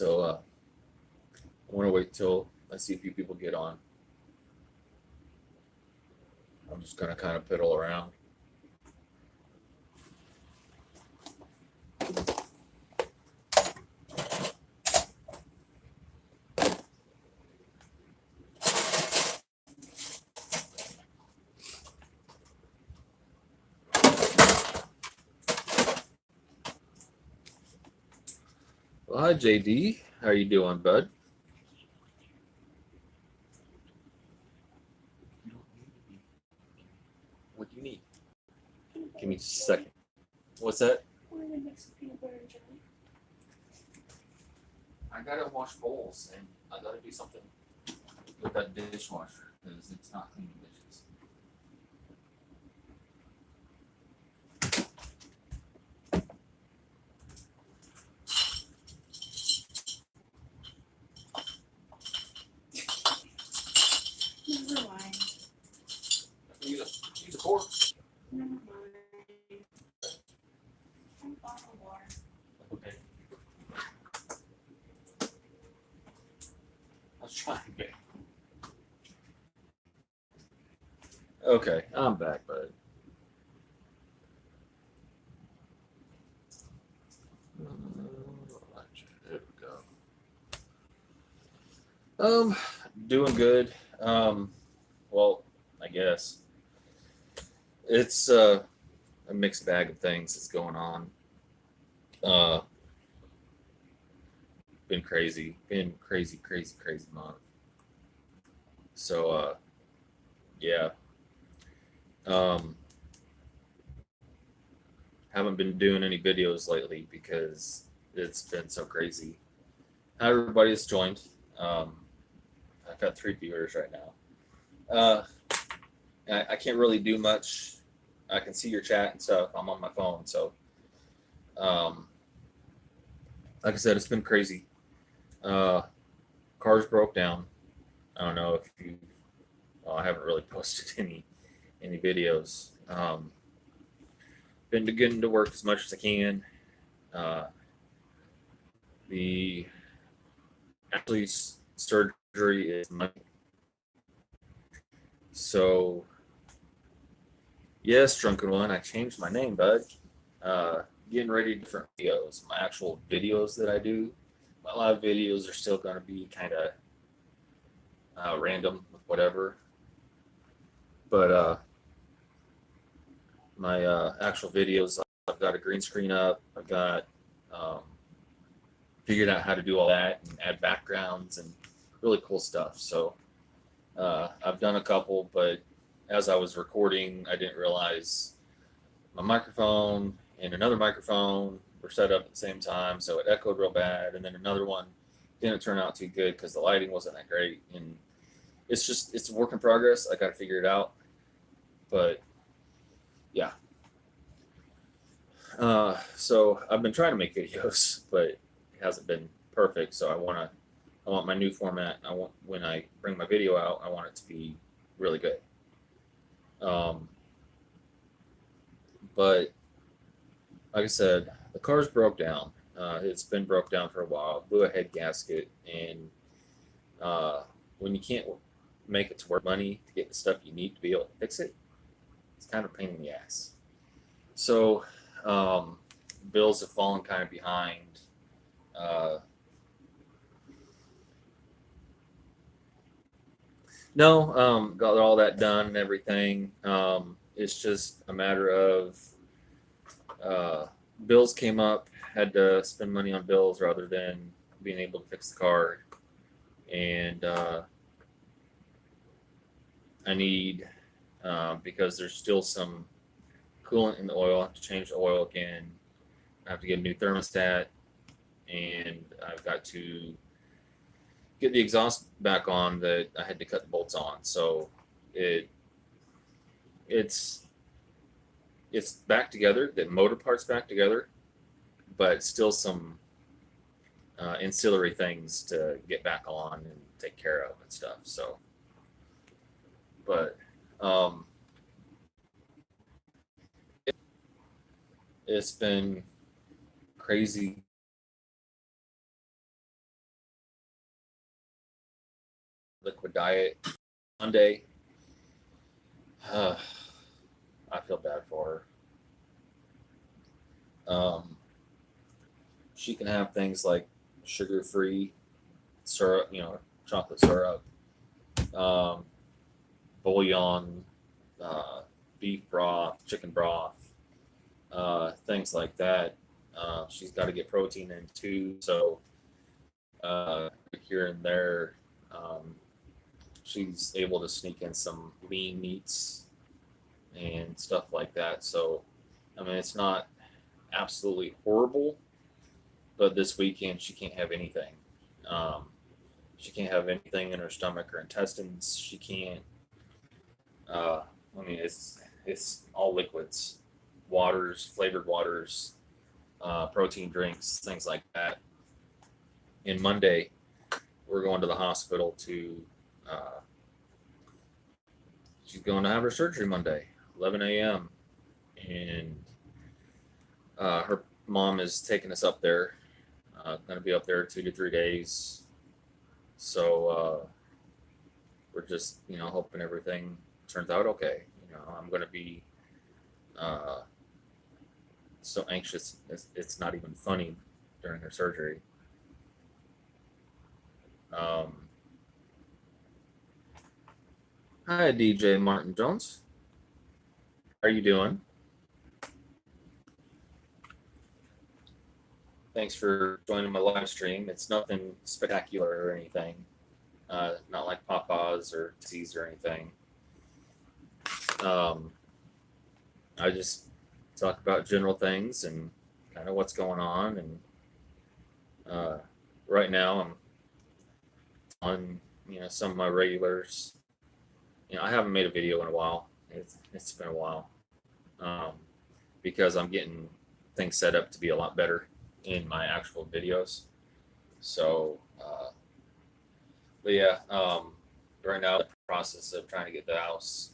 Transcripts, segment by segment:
So I want to wait till I see a few people get on. I'm just gonna kind of piddle around. Well, hi JD, how you doing, bud? What do you need? Give me just a second. What's that? We're gonna mix some peanut butter and jelly. I gotta wash bowls and I gotta do something with that dishwasher because it's not cleaning dishes. Never mind. Use a fork. Never mind. Drink bottled water. Okay. Let's try again. Okay, I'm back, bud. There we go. Doing good. Well, I guess it's a mixed bag of things that's going on. Uh, been crazy month. So yeah. Um, haven't been doing any videos lately because it's been so crazy. Not everybody's joined. Um, I've got 3 viewers right now. I can't really do much. I can see your chat and stuff. I'm on my phone, so um, like I said, it's been crazy. Uh, cars broke down. I don't know if you. Well, I haven't really posted any videos. Been getting to work as much as I can. Uh, the actually surgery is Monday, so yes, drunken one. I changed my name, bud. Uh, Getting ready to different videos. My actual videos that I do, my live videos are still going to be kind of random with whatever. But my actual videos, I've got a green screen up. I've got um, figured out how to do all that and add backgrounds and really cool stuff. So I've done a couple, but as I was recording, I didn't realize my microphone and another microphone were set up at the same time, so it echoed real bad. And then another one didn't turn out too good because the lighting wasn't that great. And it's a work in progress. I got to figure it out. But yeah, so I've been trying to make videos, but it hasn't been perfect. So I want my new format. I want when I bring my video out, I want it to be really good. Um, but like I said, the car's broke down. It's been broke down for a while. Blew a head gasket, and uh, when you can't make it to work money to get the stuff you need to be able to fix it, it's kind of a pain in the ass. So um, bills have fallen kind of behind. Uh, no, got all that done and everything. It's just a matter of uh, bills came up, had to spend money on bills rather than being able to fix the car. And I need, because there's still some coolant in the oil, I have to change the oil again. I have to get a new thermostat, and I've got to get the exhaust back on that I had to cut the bolts on. So it it's it's back together. The motor part's back together, but still some ancillary things to get back on and take care of and stuff. So, but um, it's been crazy liquid diet. Monday, I feel bad for her. She can have things like sugar-free syrup, chocolate syrup, um, bouillon, beef broth, chicken broth, things like that. She's got to get protein in too. So here and there, she's able to sneak in some lean meats and stuff like that. So, I mean, it's not absolutely horrible, but this weekend she can't have anything. Um, she can't have anything in her stomach or intestines. She can't. I mean, it's all liquids, waters, flavored waters, protein drinks, things like that. And Monday, we're going to the hospital to. She's going to have her surgery Monday, 11 a.m. And her mom is taking us up there. Going to be up there 2 to 3 days. So we're just, hoping everything turns out okay. I'm going to be so anxious. It's not even funny during her surgery. Hi, DJ Martin Jones. How are you doing? Thanks for joining my live stream. It's nothing spectacular or anything. Not like Papa's or T's or anything. I just talk about general things and kind of what's going on. And right now I'm on, some of my regulars. I haven't made a video in a while. It's been a while because I'm getting things set up to be a lot better in my actual videos. So, but yeah, right now the process of trying to get the house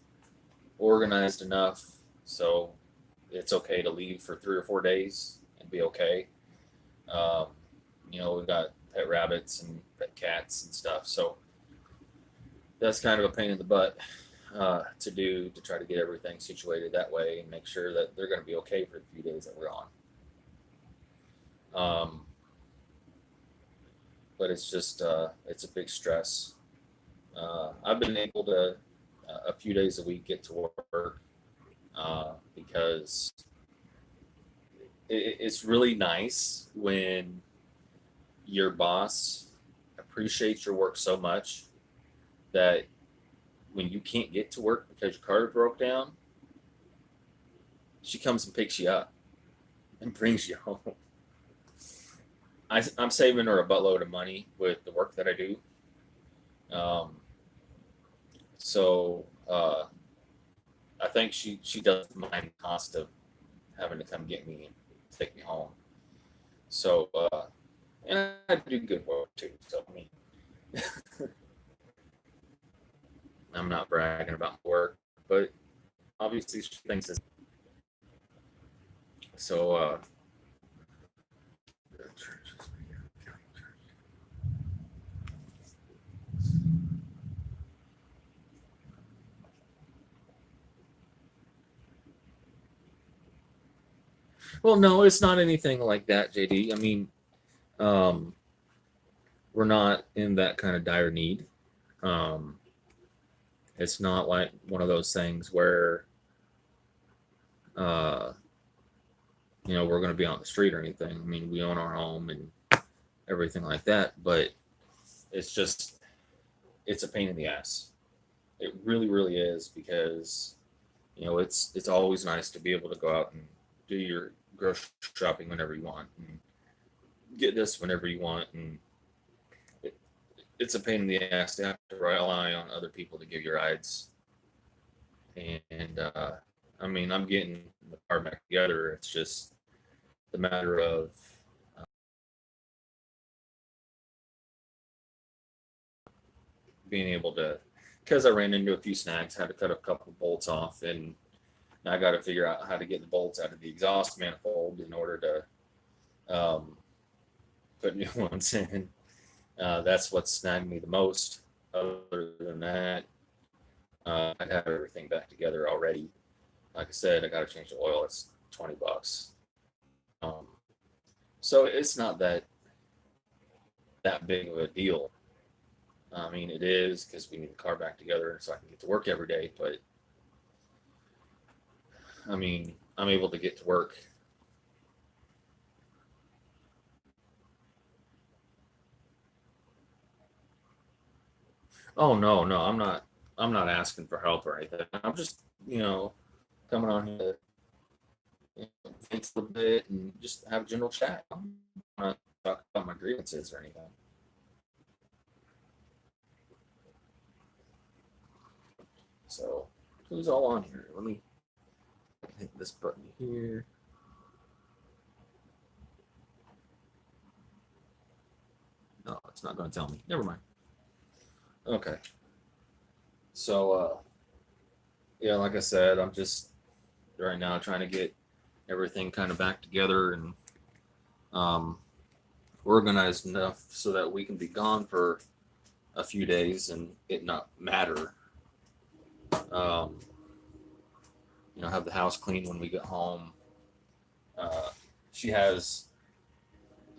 organized enough so it's okay to leave for 3 or 4 days and be okay. We've got pet rabbits and pet cats and stuff, so that's kind of a pain in the butt to do, to try to get everything situated that way and make sure that they're going to be okay for the few days that we're on. But it's just it's a big stress. I've been able to a few days a week get to work because it's really nice when your boss appreciates your work so much that when you can't get to work because your car broke down, she comes and picks you up and brings you home. I'm saving her a buttload of money with the work that I do. So I think she doesn't mind the cost of having to come get me and take me home. So and I do good work too. So I mean, I'm not bragging about my work, but obviously she thinks it's so. Well, no, it's not anything like that, JD. I mean, we're not in that kind of dire need. It's not like one of those things where, we're going to be on the street or anything. I mean, we own our home and everything like that, but it's a pain in the ass. It really, really is because, it's always nice to be able to go out and do your grocery shopping whenever you want and get this whenever you want. And it's a pain in the ass to have to rely on other people to give you rides. And I mean, I'm getting the car back together. It's just the matter of being able to, because I ran into a few snags, had to cut a couple of bolts off, and I got to figure out how to get the bolts out of the exhaust manifold in order to put new ones in. That's what snagged me the most. other than that, I have everything back together already. Like I said, I got to change the oil. It's $20. Um, so it's not that big of a deal. I mean, it is because we need the car back together so I can get to work every day. But I mean, I'm able to get to work. Oh no, no, I'm not. I'm not asking for help or anything. I'm just, coming on here to vent a little bit and just have a general chat. I'm not talk about my grievances or anything. So, who's all on here? Let me hit this button here. No, it's not going to tell me. Never mind. Okay. So, yeah, like I said, I'm just right now trying to get everything kind of back together and um, organized enough so that we can be gone for a few days and it not matter. Um, have the house clean when we get home. She has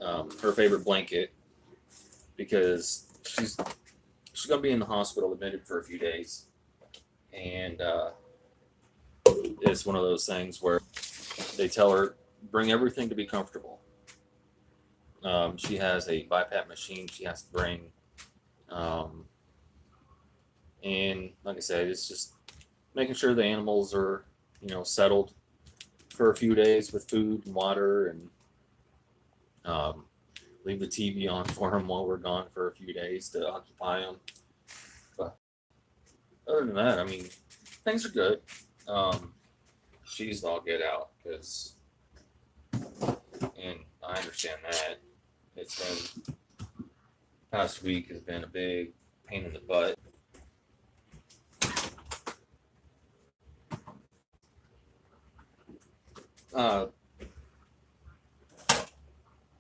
her favorite blanket because she's gonna be in the hospital admitted for a few days, and it's one of those things where they tell her bring everything to be comfortable. She has a BiPAP machine she has to bring, um, and like I said, it's just making sure the animals are settled for a few days with food and water, and leave the TV on for them while we're gone for a few days to occupy them. But other than that, I mean, things are good. She's all get out because, and I understand that it's been past week has been a big pain in the butt. Uh,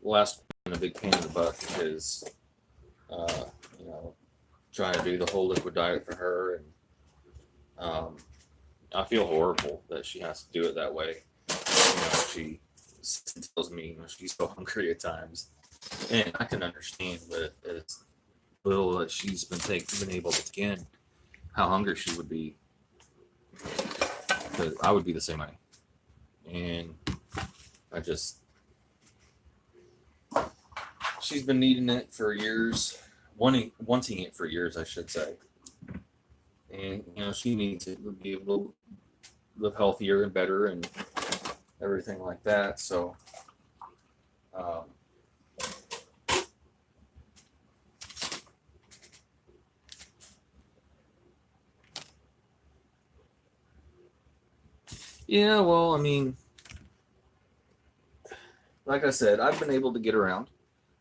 last been a big pain in the butt because uh, you know trying to do the whole liquid diet for her, and I feel horrible that she has to do it that way. She tells me she's so hungry at times, and I can understand that as little that she's been able to take in, how hungry she would be. Because I would be the same way, and I just she's been needing it for years, wanting it for years, I should say. And she needs it to be able to live healthier and better and everything like that. So, um, yeah. Well, I mean, like I said, I've been able to get around.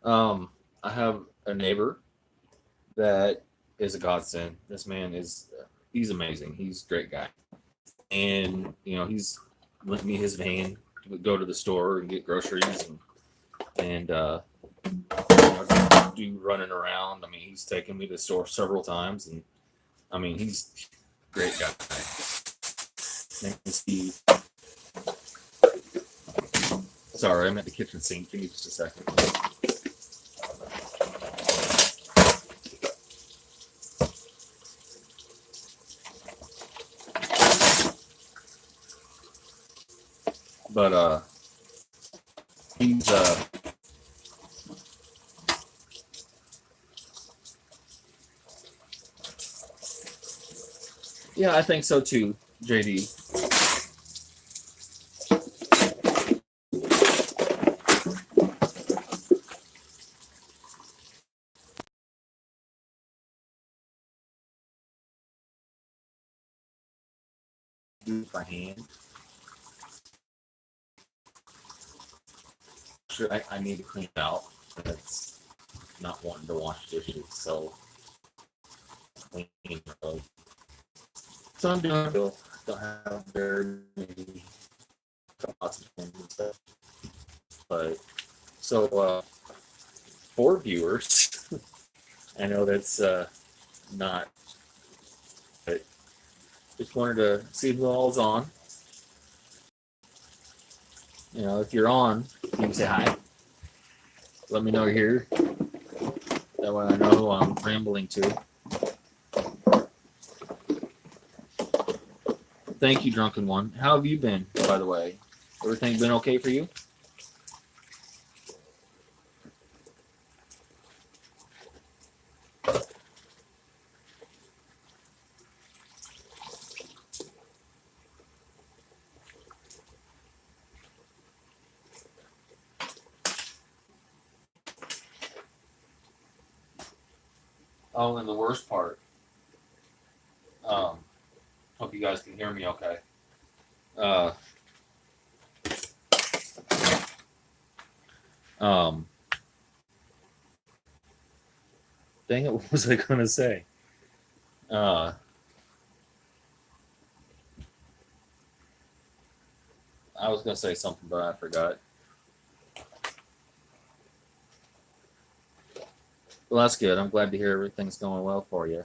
I have a neighbor that is a godsend. This man he's amazing. He's a great guy, and he's lent me his van to go to the store and get groceries and do running around. I mean, he's taken me to the store several times, and I mean, he's a great guy. Name is Steve. Sorry, I'm at the kitchen sink. Give me just a second. But he's yeah, I think so too, JD. By hand. Sure, I need to clean it out. That's not wanting to wash dishes, so clean those. So I'm doing. Don't have very many lots of things and stuff. But so for viewers, I know that's not. But just wanted to see who all's on. You know, if you're on, you can say hi. Let me know you're here. That way I know who I'm rambling to. Thank you, Drunken One. How have you been, by the way? Everything been okay for you? Oh, and the worst part. Hope you guys can hear me okay. Um, Dang it, what was I gonna say? I was gonna say something, but I forgot. Well, that's good. I'm glad to hear everything's going well for you.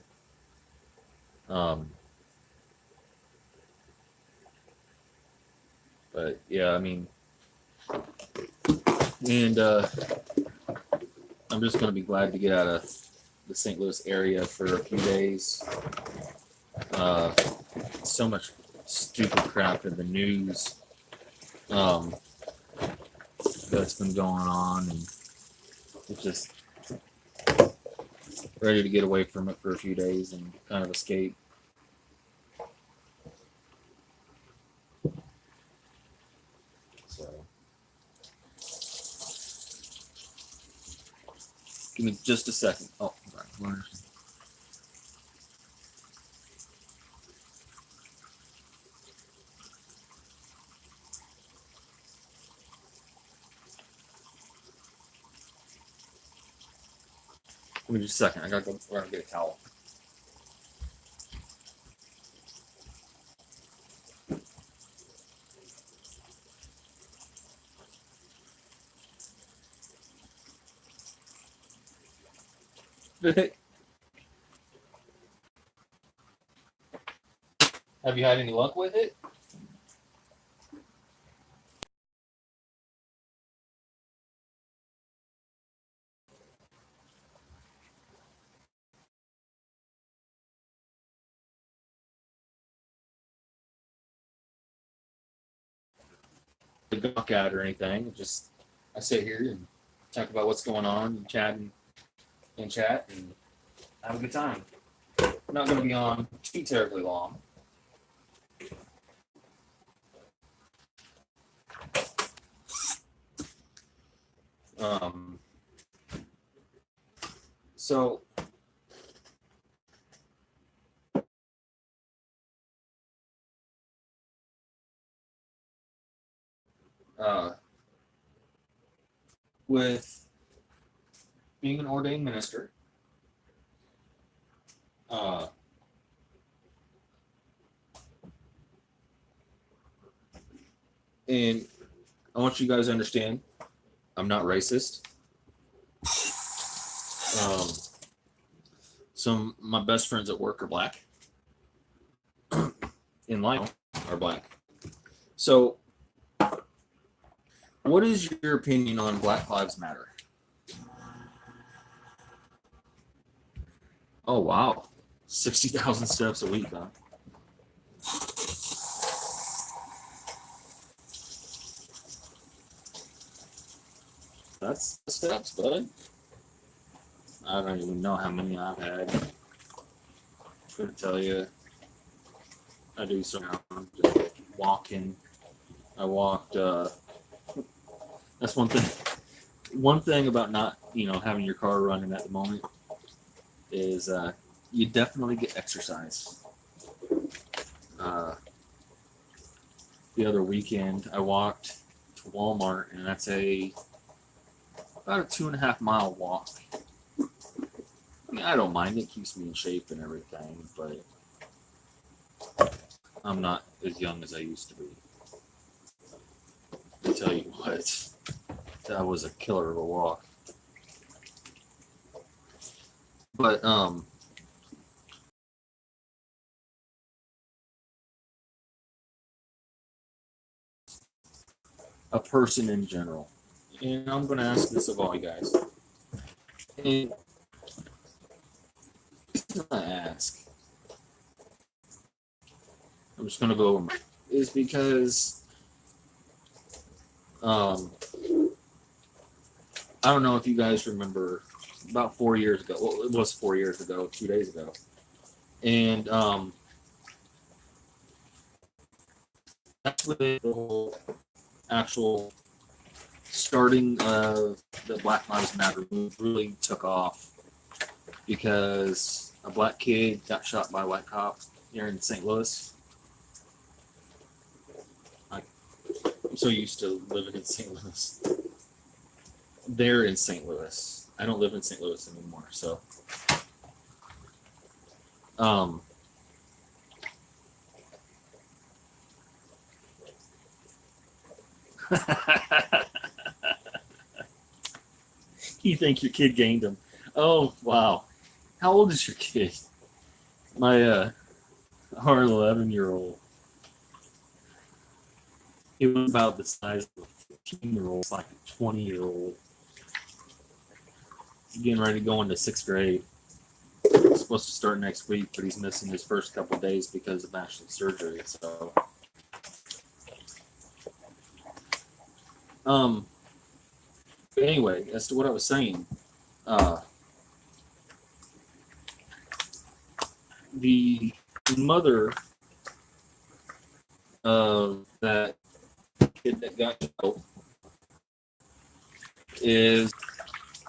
But yeah, I mean, and I'm just gonna be glad to get out of the St. Louis area for a few days. So much stupid crap in the news that's been going on, and it's just ready to get away from it for a few days and kind of escape. So, give me just a second. Oh, right. Give me just a second. I gotta go around and get a towel. Have you had any luck with it? Duck out or anything. Just I sit here and talk about what's going on and chat and chat and have a good time. I'm not going to be on too terribly long. Um, so with being an ordained minister, and I want you guys to understand, I'm not racist. Some of my best friends at work are black. In life are black. So, what is your opinion on Black Lives Matter? Oh wow, 60,000 steps a week, huh? That's the steps, bud. I don't even know how many I've had. Couldn't tell you. I do some just walking. I walked. That's one thing. One thing about not, having your car running at the moment is you definitely get exercise. The other weekend, I walked to Walmart, and that's about a 2.5 mile walk. I mean, I don't mind. It keeps me in shape and everything, but I'm not as young as I used to be. I tell you what, that was a killer of a walk. But a person in general. And I'm going to ask this of all you guys. And I ask, I'm just going to go over is because I don't know if you guys remember about 4 years ago. Well, it was 4 years ago, 2 days ago. And that's when the whole actual starting of the Black Lives Matter movement really took off because a black kid got shot by a white cop here in St. Louis. I'm so used to living in St. Louis. They're in St. Louis. I don't live in St. Louis anymore, so you think your kid gained them. Oh, wow. How old is your kid? My our 11-year-old. He was about the size of a 15-year-old, like a 20-year-old. Getting ready to go into 6th grade. He's supposed to start next week, but he's missing his first couple of days because of actual surgery. So, but anyway, as to what I was saying, the mother of that kid that got killed is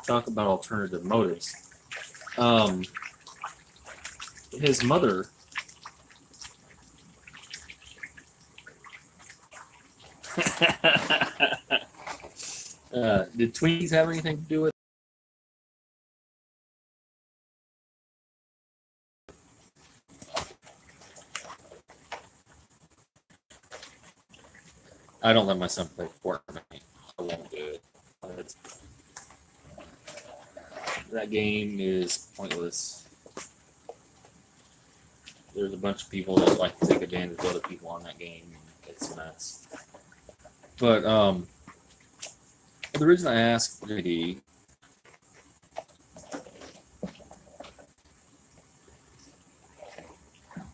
talk about alternative motives. His mother did Twinkies have anything to do with it? I don't let my son play Fortnite. I won't do it. That game is pointless. There's a bunch of people that like to take advantage of other people on that game. It's a mess. But the reason I asked JD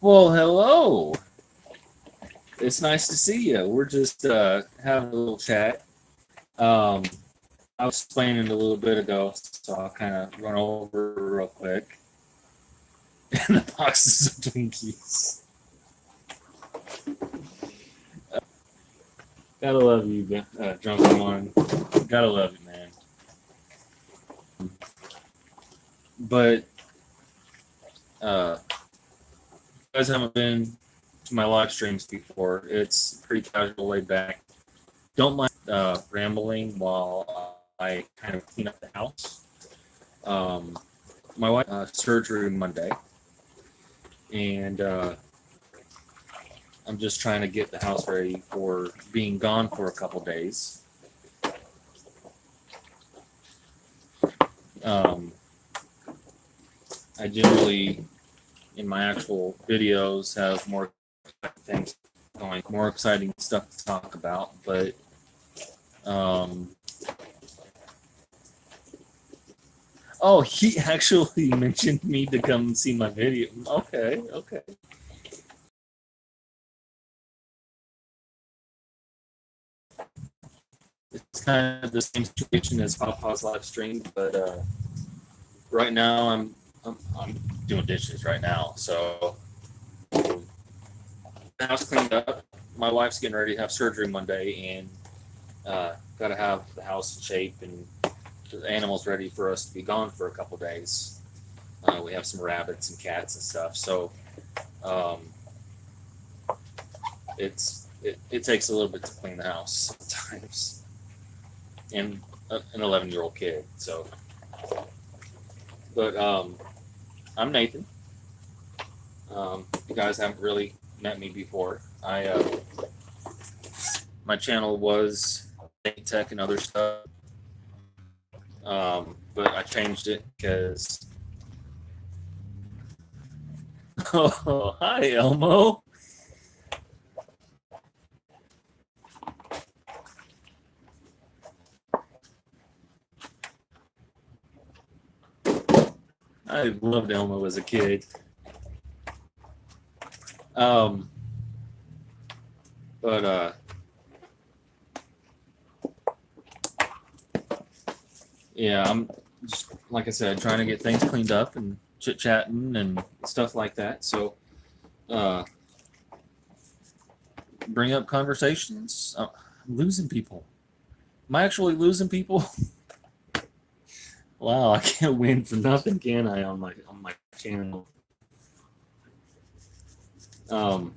well, hello. It's nice to see you. We're just having a little chat. I was explaining a little bit ago, so I'll kind of run over real quick. And the boxes of Twinkies. Gotta love you, Drunken One. Gotta love you, man. But you guys haven't been to my live streams before. It's pretty casual, laid back. Don't mind rambling while I kind of clean up the house. My wife surgery Monday, and I'm just trying to get the house ready for being gone for a couple days. I generally, in my actual videos, have more things going, more exciting stuff to talk about, but oh, he actually mentioned me to come see my video. Okay. It's kind of the same situation as Papa's live stream, but right now I'm doing dishes right now, so the house cleaned up. My wife's getting ready to have surgery Monday, and got to have the house in shape and the animals ready for us to be gone for a couple days. We have some rabbits and cats and stuff, so it takes a little bit to clean the house sometimes, and an 11-year-old kid. So, but I'm Nathan. You guys haven't really met me before. My channel was tech and other stuff, but I changed it because oh, hi Elmo. I loved Elmo as a kid. Um, but yeah, I'm just like I said, trying to get things cleaned up and chit chatting and stuff like that. So, uh, bring up conversations. I'm losing people. Am I actually losing people? Wow, I can't win for nothing, can I? On my channel. Um,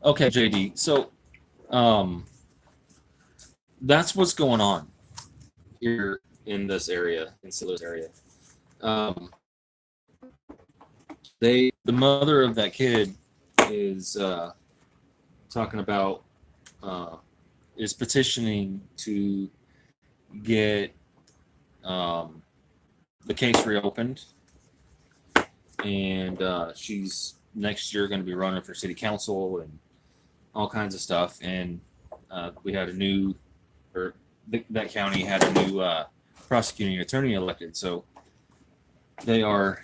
okay, JD. So, um, that's what's going on here in this area, in Silas area. Um, the mother of that kid is talking about is petitioning to get the case reopened, and she's next year going to be running for city council and all kinds of stuff. And we had a new, or that county had a new prosecuting attorney elected, so they are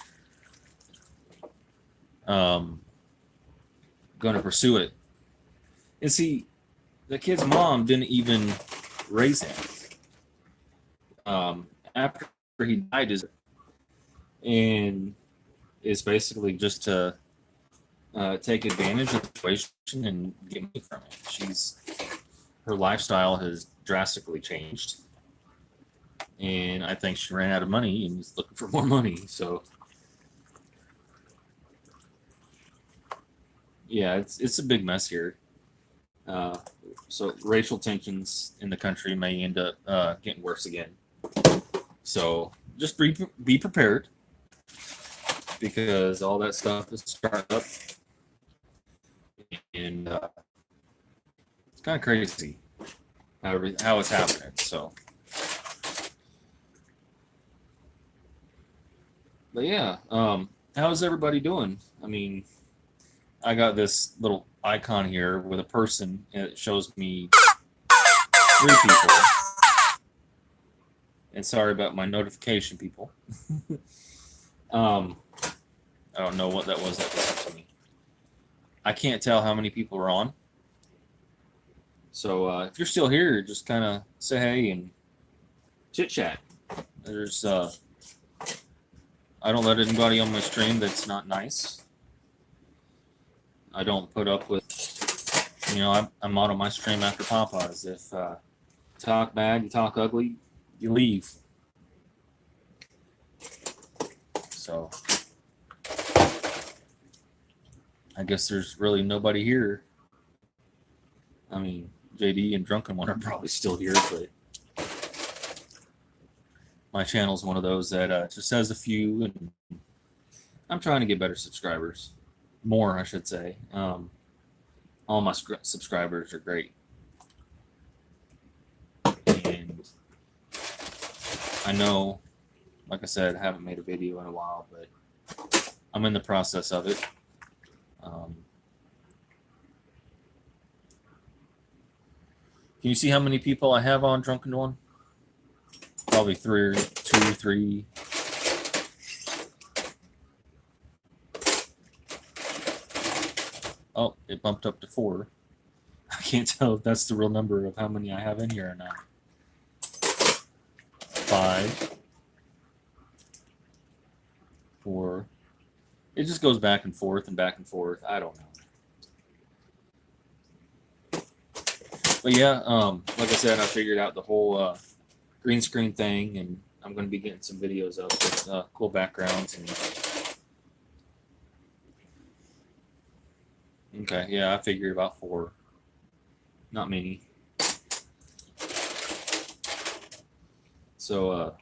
going to pursue it. And see, the kid's mom didn't even raise him. After he died, and is basically just to take advantage of the situation and get money from it. Her lifestyle has drastically changed, and I think she ran out of money and is looking for more money. So, yeah, it's a big mess here. So racial tensions in the country may end up getting worse again. So just be prepared, because all that stuff is starting up, and it's kind of crazy how it's happening. So, but yeah, how's everybody doing? I mean, I got this little icon here with a person, and it shows me 3 people. And sorry about my notification, people. I don't know what that was that was sent to me. I can't tell how many people are on. So if you're still here, just kind of say hey and chit chat. There's I don't let anybody on my stream that's not nice. I don't put up with, I'm out on my stream after Popeyes. If you talk bad, you talk ugly, you leave. So I guess there's really nobody here. I mean, JD and Drunken One are probably still here, but my channel's one of those that just has a few, and I'm trying to get better subscribers. More, I should say. All my subscribers are great. And I know, like I said, I haven't made a video in a while, but I'm in the process of it. Can you see how many people I have on Drunken One? Probably 2 or 3. Oh, it bumped up to 4. I can't tell if that's the real number of how many I have in here or not. 5, 4. It just goes back and forth and back and forth. I don't know. But yeah, like I said, I figured out the whole green screen thing, and I'm going to be getting some videos up with cool backgrounds. And okay, yeah, I figured about 4. Not many. So,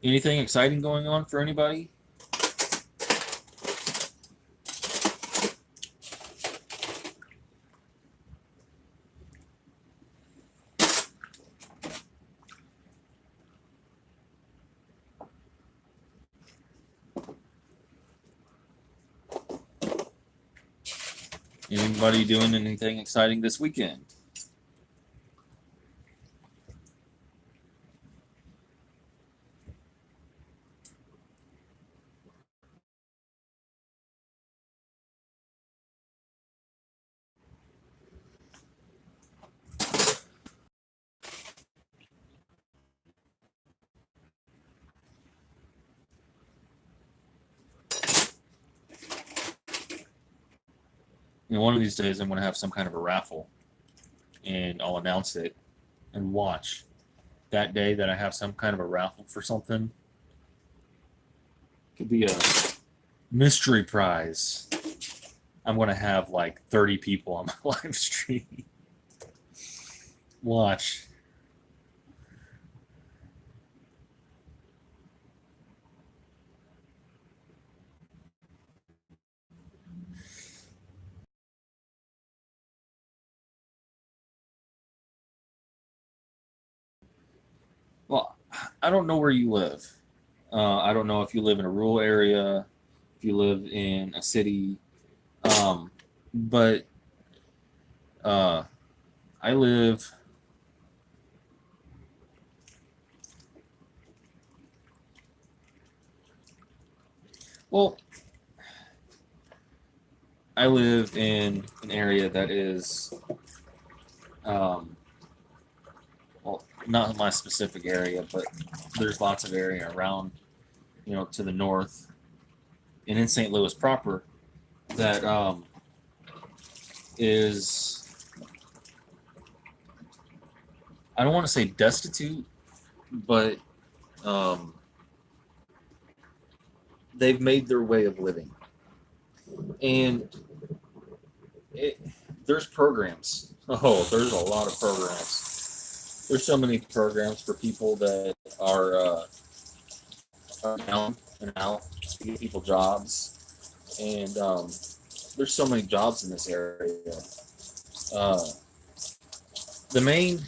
anything exciting going on for anybody? Anybody doing anything exciting this weekend? one of these days I'm going to have some kind of a raffle, and I'll announce it and watch. That day that I have some kind of a raffle for something, could be a mystery prize. I'm going to have like 30 people on my live stream. Watch. Well, I don't know where you live. I don't know if you live in a rural area, if you live in a city, but uh, I live. Well, I live in an area that is, um, well, not my specific area, but there's lots of area around, to the north and in St. Louis proper that is, I don't want to say destitute, but um, they've made their way of living. And it, there's programs. Oh, there's a lot of programs. There's so many programs for people that are down and out to get people jobs. And there's so many jobs in this area. The main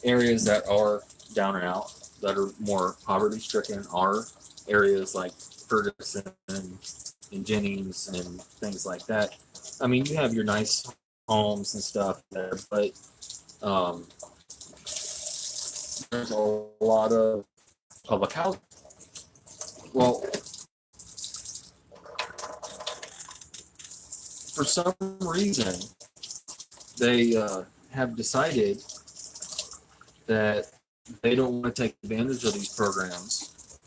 areas that are down and out, that are more poverty stricken, are areas like Ferguson and Jennings and things like that. I mean, you have your nice homes and stuff there, but there's a lot of public housing. Well, for some reason, they have decided that they don't want to take advantage of these programs.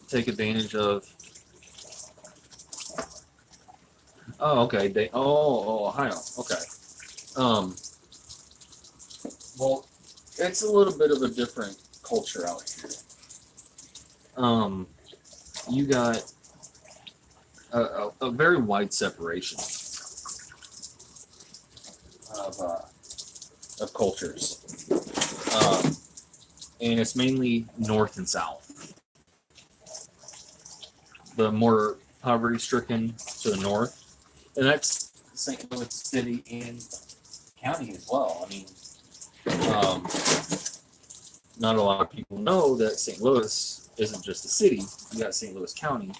Take advantage of. Oh, okay. Ohio. Okay. Well, it's a little bit of a different culture out here. You got a very wide separation of cultures, and it's mainly north and south. The more poverty-stricken to the north, and that's St. Louis City and county as well. I mean, not a lot of people know that St. Louis isn't just a city. You got St. Louis County,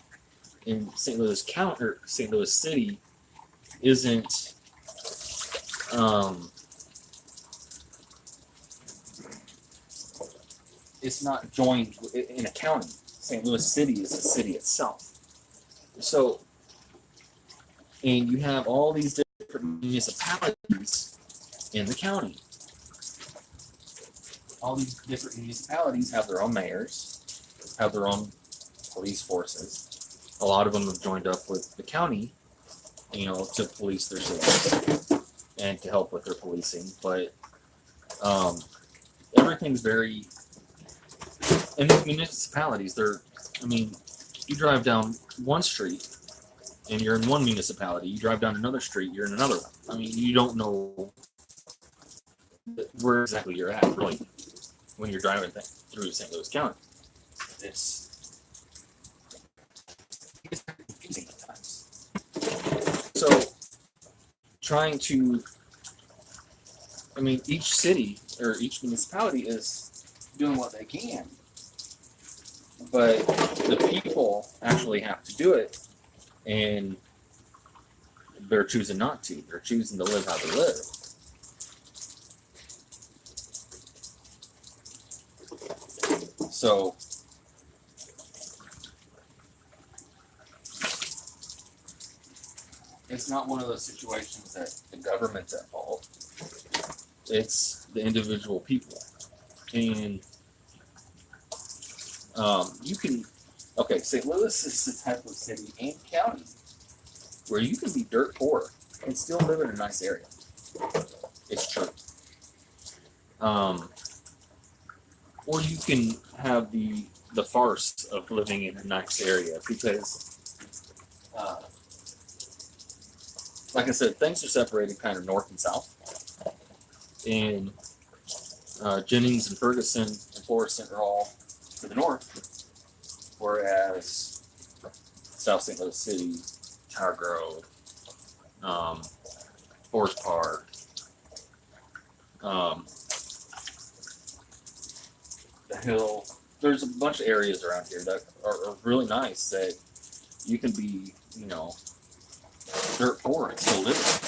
and St. Louis County or St. Louis City isn't. It's not joined in a county. St. Louis City is a city itself. So, and you have all these different municipalities in the county. All these different municipalities have their own mayors, have their own police forces. A lot of them have joined up with the county, to police their cities and to help with their policing. But everything's very, and these municipalities, you drive down one street and you're in one municipality. You drive down another street, you're in another one. I mean, you don't know where exactly you're at, really, when you're driving through St. Louis County. It's confusing at times. So, each city or each municipality is doing what they can, but the people actually have to do it, and they're choosing not to. They're choosing to live how they live. So, it's not one of those situations that the government's at fault. It's the individual people. And you can Okay, St. Louis is the type of city and county where you can be dirt poor and still live in a nice area. It's true. Or you can have the farce of living in a nice area because, like I said, things are separated kind of north and south. And Jennings and Ferguson and Florissant are all to the north, whereas South St. Louis City, Tower Grove, Forest Park, the Hill. There's a bunch of areas around here that are really nice that you can be, dirt poor and still live.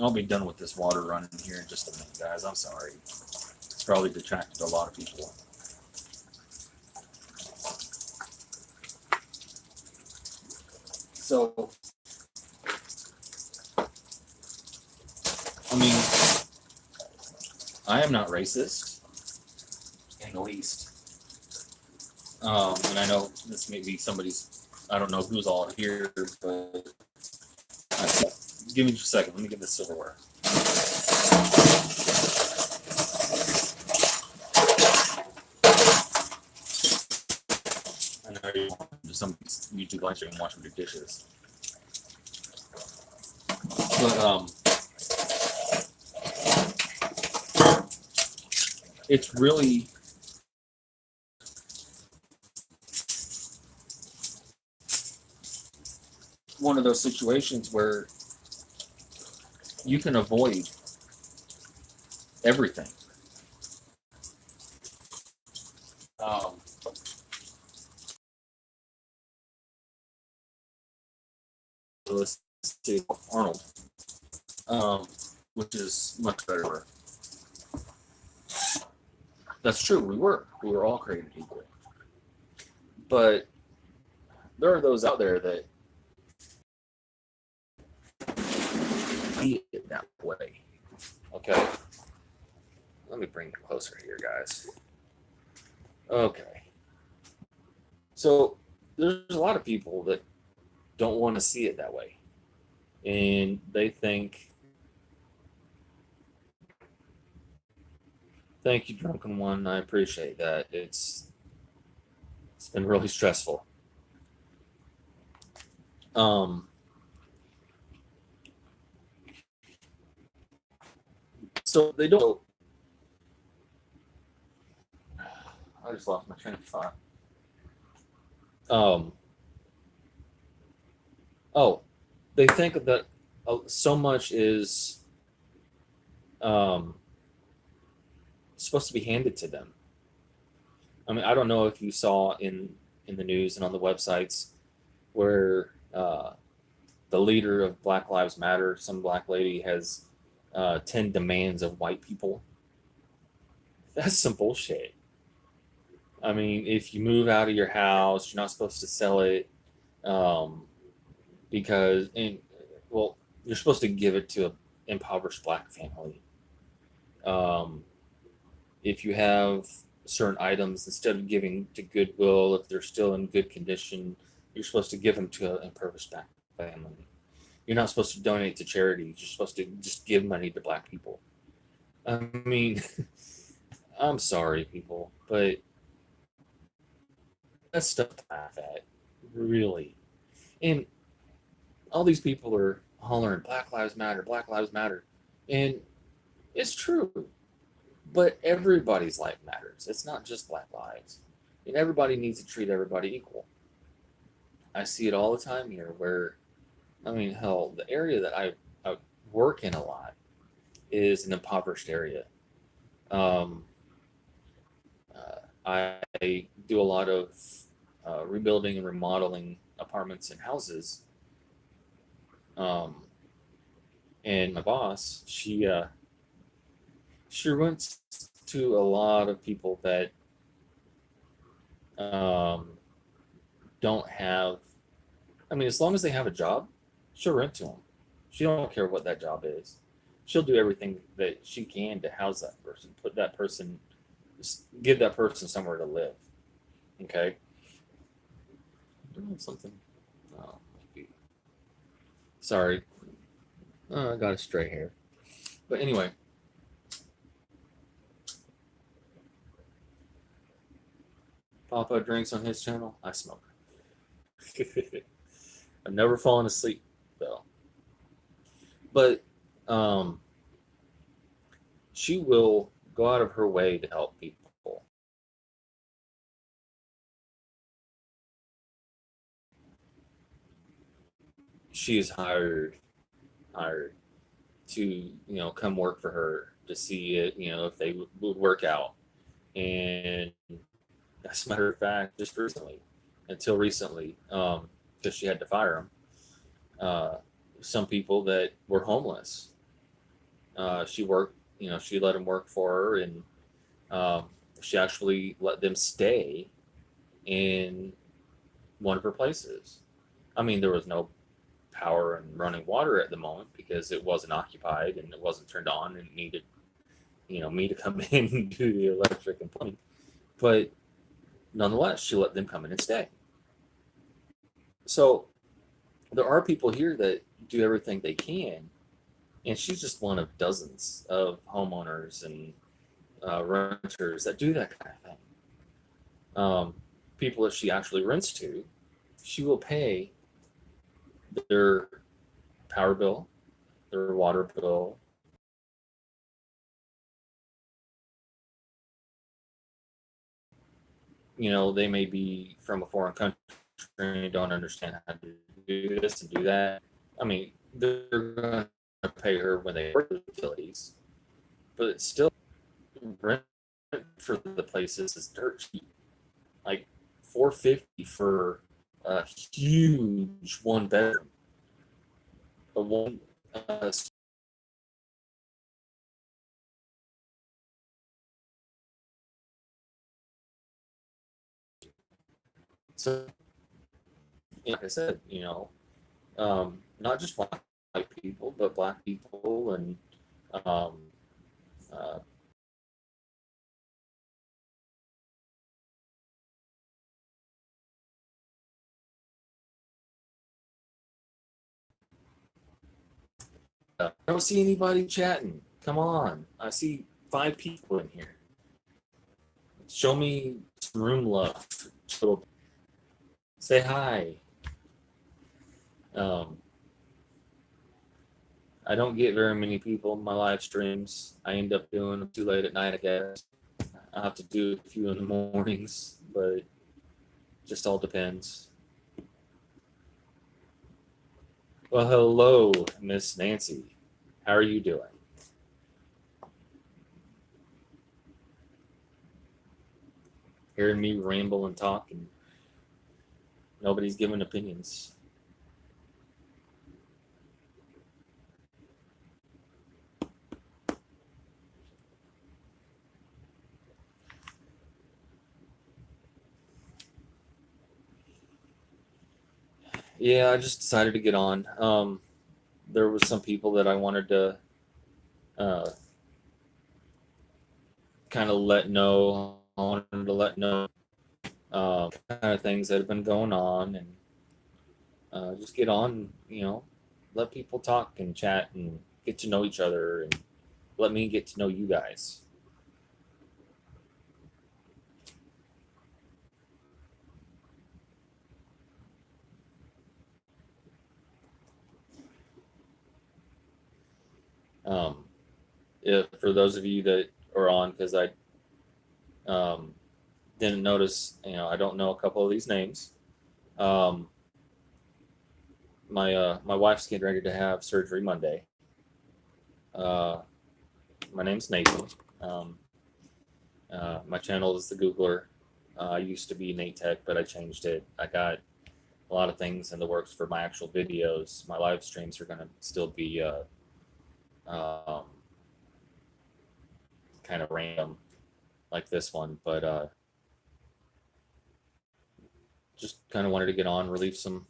I'll be done with this water running here in just a minute, guys. I'm sorry. It's probably detracted a lot of people. So, I mean, I am not racist in the least. And I know this may be somebody's, I don't know who's all here, but give me just a second. Let me get this silverware. I know you some YouTube live stream watching your dishes. But it's really one of those situations where you can avoid everything. Let's see, Arnold, which is much better. That's true. We were all created equal, but there are those out there that see it that way. Okay, let me bring it closer here, guys. Okay, so there's a lot of people that don't want to see it that way, and they think, thank you, Drunken One, I appreciate that. It's been really stressful. So they don't, I just lost my train of thought. They think that so much is supposed to be handed to them. I mean, I don't know if you saw in the news and on the websites where the leader of Black Lives Matter, some black lady, has 10 demands of white people. That's some bullshit. I mean, if you move out of your house, you're not supposed to sell it because, you're supposed to give it to an impoverished black family. If you have certain items, instead of giving to Goodwill, if they're still in good condition, you're supposed to give them to an impoverished black family. You're not supposed to donate to charities. You're supposed to just give money to black people. I mean, I'm sorry, people, but that's stuff to laugh at, really. And all these people are hollering, Black Lives Matter, Black Lives Matter. And it's true. But everybody's life matters. It's not just black lives. And everybody needs to treat everybody equal. I see it all the time here where, I mean, hell, the area that I work in a lot is an impoverished area. I do a lot of rebuilding and remodeling apartments and houses. And my boss, she went to a lot of people that don't have. I mean, as long as they have a job, she'll rent to them. She don't care what that job is. She'll do everything that she can to house that person, give that person somewhere to live. Okay. Doing something. Oh, maybe. Sorry. I got a stray hair. But anyway, Papa drinks on his channel. I smoke. I've never fallen asleep though. But um, she will go out of her way to help people. She is hired to come work for her to see it if they would work out. And as a matter of fact, just recently, until recently, because she had to fire them, some people that were homeless, she worked. She let them work for her, and she actually let them stay in one of her places. I mean, there was no power and running water at the moment because it wasn't occupied and it wasn't turned on and it needed me to come in and do the electric and plumbing. But nonetheless, she let them come in and stay. So there are people here that do everything they can, and she's just one of dozens of homeowners and renters that do that kind of thing. People that she actually rents to, she will pay their power bill, their water bill. They may be from a foreign country and don't understand how to do this and do that. I mean, they're going to pay her when they work the utilities, but it's still rent for the places is dirt cheap. Like $450 for a huge one bedroom. A one so like I said, not just white people, but black people and um, uh, I don't see anybody chatting. Come on, I see 5 people in here. Show me some room left. Say hi. Um, I don't get very many people in my live streams. I end up doing them too late at night, I guess. I have to do a few in the mornings, but just all depends. Well, hello, Miss Nancy. How are you doing? Hearing me ramble and talk, and nobody's giving opinions. Yeah, I just decided to get on. There was some people that I wanted to uh, kind of let know. I wanted to let know kind of things that have been going on, and just get on. Let people talk and chat and get to know each other, and let me get to know you guys. Um, if for those of you that are on, because I um, didn't notice, I don't know a couple of these names. Um, my wife's getting ready to have surgery Monday. Uh, my name's Nathan. Um, my channel is the Googler. I used to be Nate Tech, but I changed it. I got a lot of things in the works for my actual videos. My live streams are gonna still be um, kind of random like this one, but just kind of wanted to get on, relieve some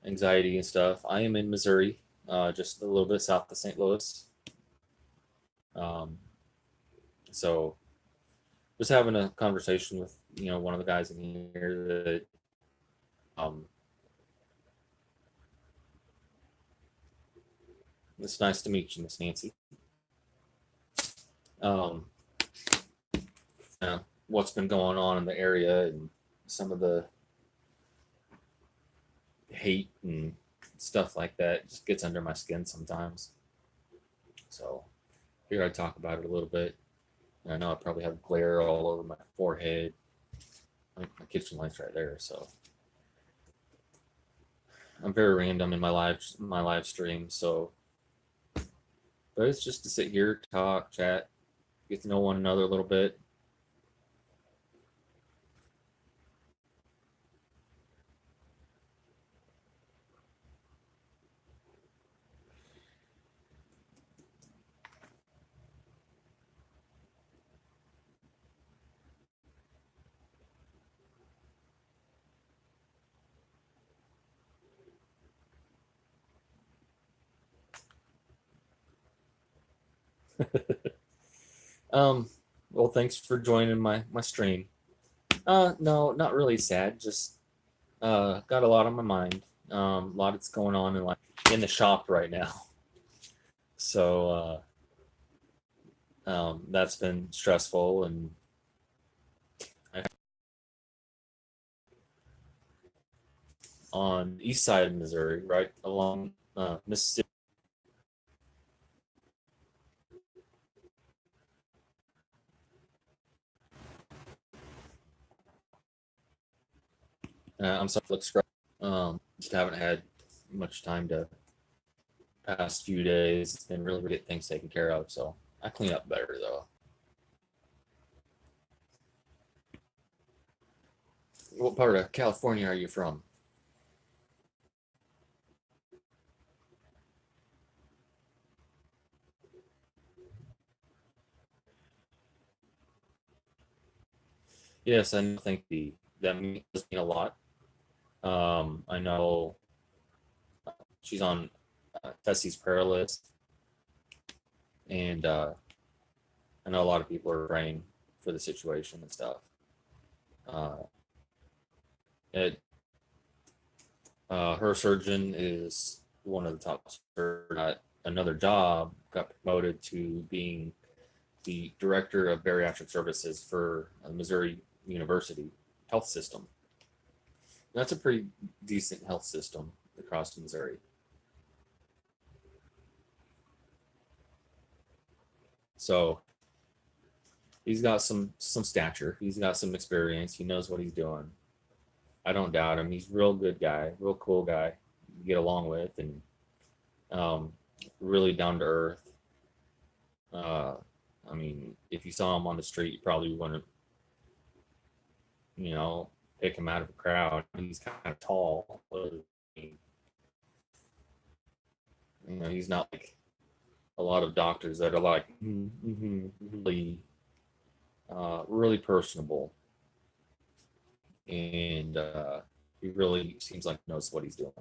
anxiety and stuff. I am in Missouri, just a little bit south of St. Louis. Um, so just having a conversation with one of the guys in here that it's nice to meet you, Miss Nancy. Um, what's been going on in the area and some of the hate and stuff like that just gets under my skin sometimes. So here I talk about it a little bit. And I know I probably have glare all over my forehead. I think my kitchen light's right there, so I'm very random in my live stream. So, but it's just to sit here, talk, chat, get to know one another a little bit. Well, thanks for joining my stream. No, not really sad. Just got a lot on my mind. A lot that's going on in the shop right now. So that's been stressful, and on the east side of Missouri, right along Mississippi. I'm sorry, looks great. Just haven't had much time to past few days and really get things taken care of. So I clean up better though. What part of California are you from? Yes, I think that does mean a lot. I know she's on Tessie's prayer list, and I know a lot of people are praying for the situation and stuff. Uh, it Her surgeon is one of the top. Got another job, got promoted to being the director of bariatric services for Missouri University health system. That's a pretty decent health system across Missouri. So he's got some stature. He's got some experience. He knows what he's doing. I don't doubt him. He's a real good guy, real cool guy to get along with, and um, really down to earth. Uh, I mean, if you saw him on the street, you probably wouldn't, you know, pick him out of a crowd. He's kind of tall, but he's not like a lot of doctors that are like really, really personable, and he really seems like he knows what he's doing.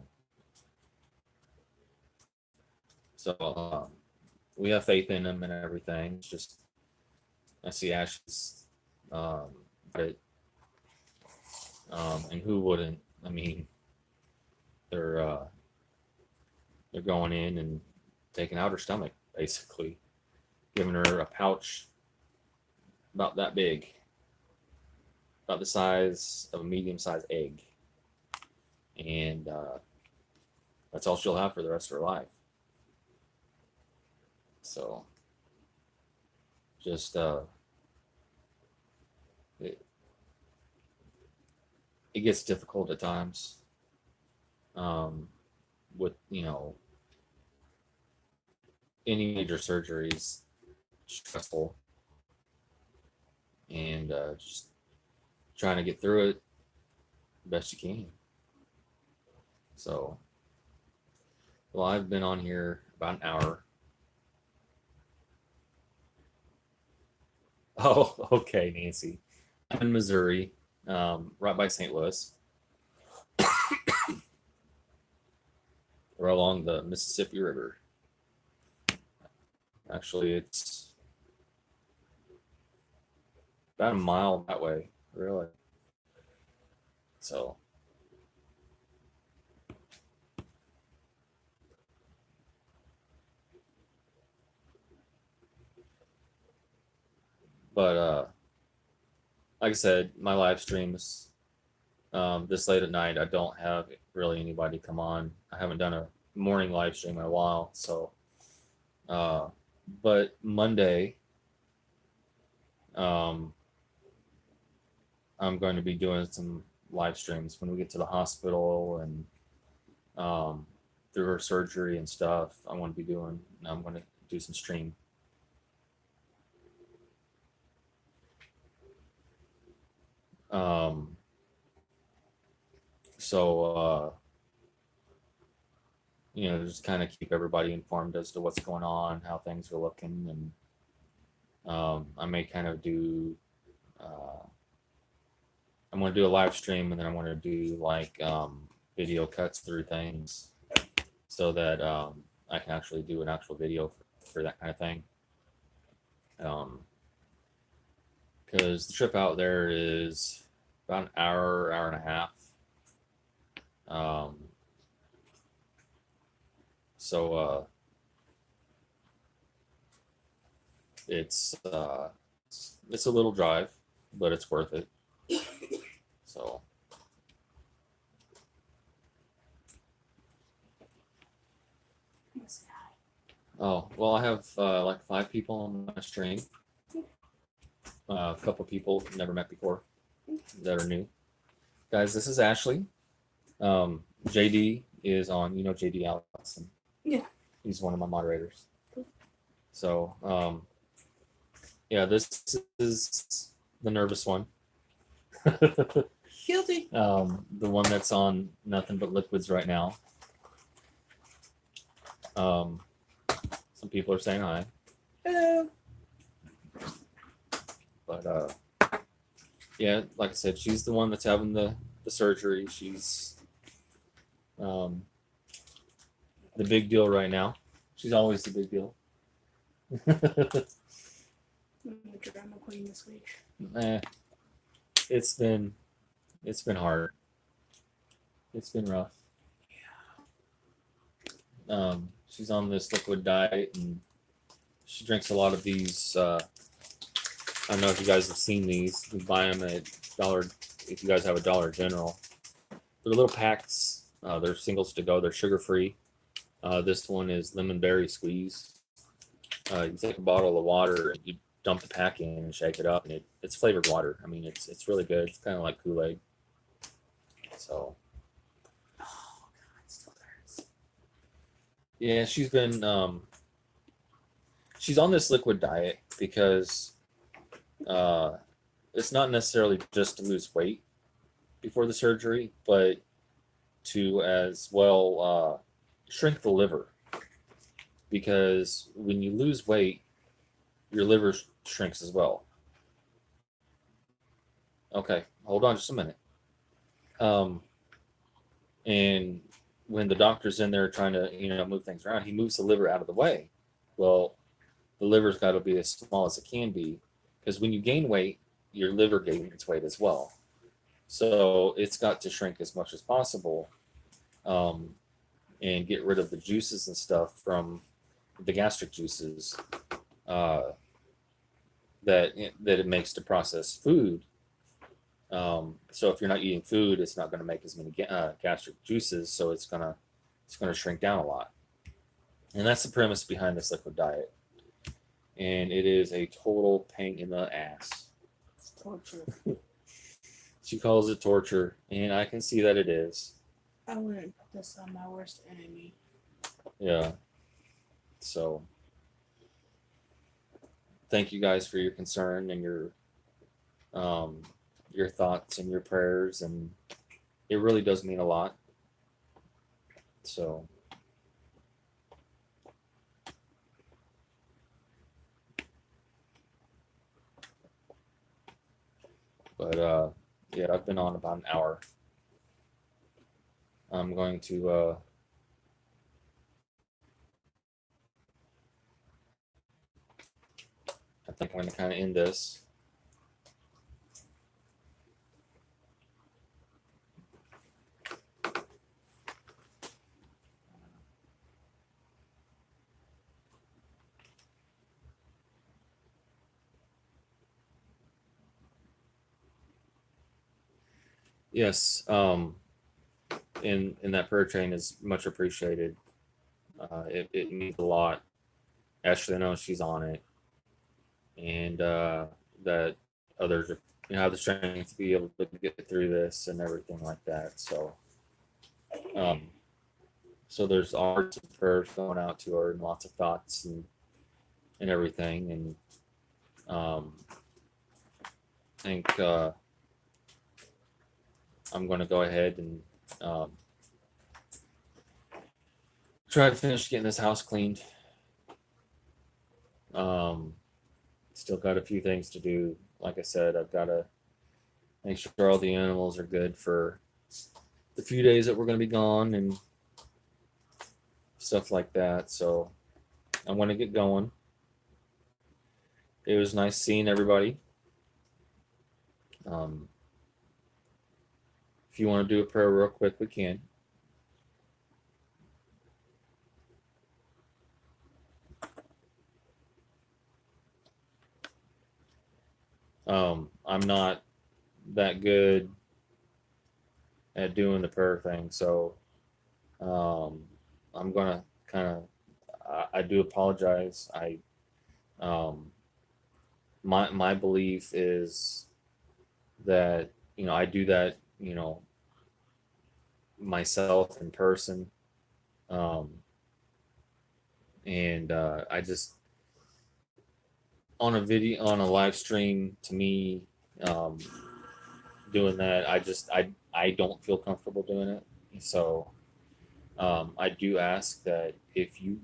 So we have faith in him and everything. It's just I see Ashley's, but and who wouldn't? I mean, they're they're going in and taking out her stomach, basically, giving her a pouch about that big, about the size of a medium-sized egg, and that's all she'll have for the rest of her life. So, just it, it gets difficult at times, with any major surgeries, stressful, and just trying to get through it the best you can. So, well, I've been on here about an hour. Oh, okay, Nancy. I'm in Missouri, right by St. Louis. We're along the Mississippi River. Actually, it's about a mile that way, really. So, but like I said, my live streams this late at night, I don't have really anybody come on. I haven't done a morning live stream in a while, so. But Monday, um, I'm going to be doing some live streams when we get to the hospital and through her surgery and stuff. I'm going to do some stream. Um, so, just kind of keep everybody informed as to what's going on, how things are looking, and I may kind of do. I'm going to do a live stream, and then I want to do like video cuts through things, so that I can actually do an actual video for that kind of thing. Because the trip out there is about an hour and a half. So it's a little drive, but it's worth it. So Yes, oh well, I have like 5 people on my stream. A couple people never met before that are new. Guys, this is Ashley. JD is on. You know JD Allison. Yeah. He's one of my moderators. So yeah, this is the nervous one. Guilty. The one that's on nothing but liquids right now. Some people are saying hi, Hello. but yeah, like I said, she's the one that's having the surgery. She's the big deal right now. She's always the big deal. I'm the drama queen this week. It's been hard. It's been rough. She's on this liquid diet, and she drinks a lot of these. I don't know if you guys have seen these. We buy them at Dollar. If you guys have a Dollar General, they're little packs. They're singles to go. They're sugar free. This one is lemon berry squeeze. You take a bottle of water and you dump the pack in and shake it up, and it's flavored water. I mean, it's really good. It's kind of like Kool-Aid. So Oh God, it still hurts. yeah, she's been she's on this liquid diet because it's not necessarily just to lose weight before the surgery, but to as well shrink the liver. Because when you lose weight, your liver shrinks as well. Okay, hold on just a minute. And when the doctor's in there trying to, move things around, he moves the liver out of the way. Well, the liver's got to be as small as it can be, because when you gain weight, your liver gains weight as well. So it's got to shrink as much as possible, and get rid of the juices and stuff from the gastric juices that it makes to process food. So if you're not eating food, it's not going to make as many gastric juices, so it's gonna shrink down a lot. And that's the premise behind this liquid diet. And it is a total pain in the ass. It's torture. She calls it torture, and I can see that it is. I wouldn't put this on my worst enemy. Yeah. So thank you guys for your concern and your thoughts and your prayers, and it really does mean a lot. So but yeah, I've been on about an hour. I'm going to I think I'm going to kind of end this. yes, in that prayer chain is much appreciated. It means a lot. Ashley, I know she's on it, and that others are, have the strength to be able to get through this and everything like that. Um, so there's hearts and prayers going out to her, and lots of thoughts and everything. And I think I'm going to go ahead and um, try to finish getting this house cleaned. Still got a few things to do. Like I said, I've got to make sure all the animals are good for the few days that we're going to be gone and stuff like that. So I want to get going. It was nice seeing everybody. If you want to do a prayer real quick, we can. I'm not that good at doing the prayer thing, so I'm gonna kind of. I do apologize. Um, my belief is that I do that myself in person, um, and I just on a video on a live stream to me um, doing that I don't feel comfortable doing it. So I do ask that if you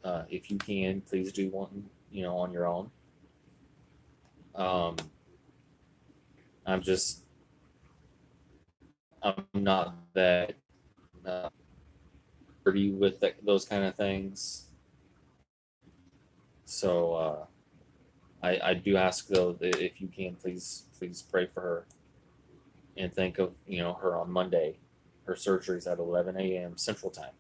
can, please do one on your own. um, I'm just I'm not that uh, pretty with those kind of things. So I do ask though that if you can, please pray for her and think of her on Monday. Her surgery's at 11 a.m. Central Time,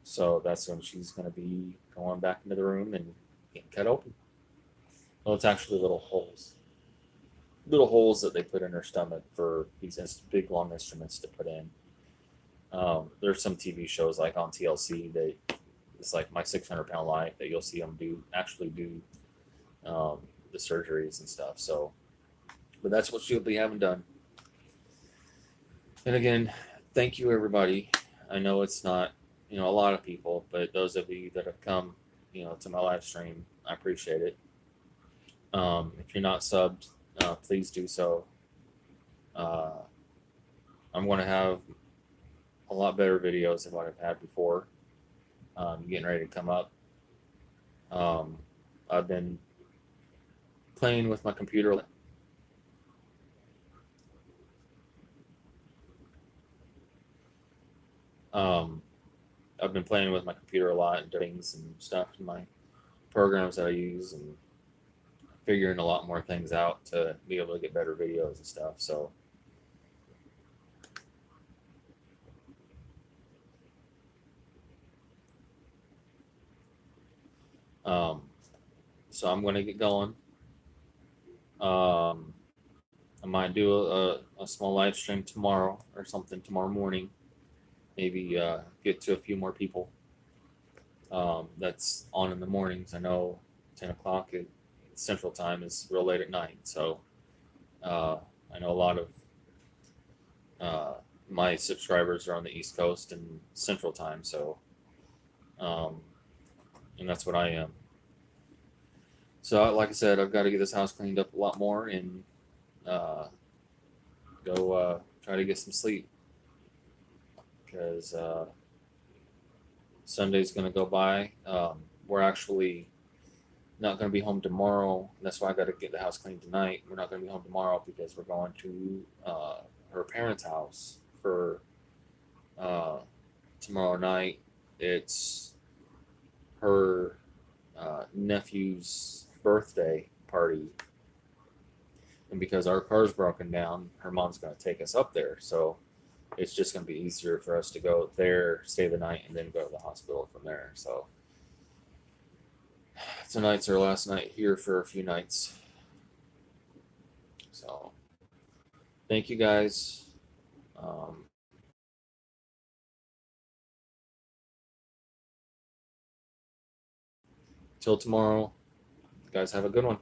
so that's when she's going to be going back into the room and getting cut open. Well, it's actually little holes that they put in her stomach for these big long instruments to put in. There's some TV shows like on TLC that it's like My 600 Pound Life that you'll see them actually do um, the surgeries and stuff. So, but that's what she'll be having done. And again, thank you everybody. I know it's not a lot of people, but those of you that have come to my live stream, I appreciate it. If you're not subbed, please do so. Uh, I'm going to have a lot better videos than what I've had before. Getting ready to come up. I've been playing with my computer. Um, I've been playing with my computer a lot and doing things and stuff in my programs that I use and figuring a lot more things out to be able to get better videos and stuff. So um, I'm going to get going. I might do a small live stream tomorrow or something tomorrow morning. Maybe get to a few more people. That's on in the mornings. I know 10 o'clock at Central Time is real late at night. So I know a lot of my subscribers are on the East Coast and Central Time. So, and that's what I am. So, like I said, I've got to get this house cleaned up a lot more and go try to get some sleep because Sunday's going to go by. We're actually not going to be home tomorrow. That's why I got to get the house cleaned tonight. We're not going to be home tomorrow because we're going to her parents' house for tomorrow night. It's her nephew's birthday party. And because our car's broken down, her mom's going to take us up there. So it's just going to be easier for us to go there, stay the night, and then go to the hospital from there. So tonight's our last night here for a few nights. So Thank you guys. Till tomorrow, guys, have a good one.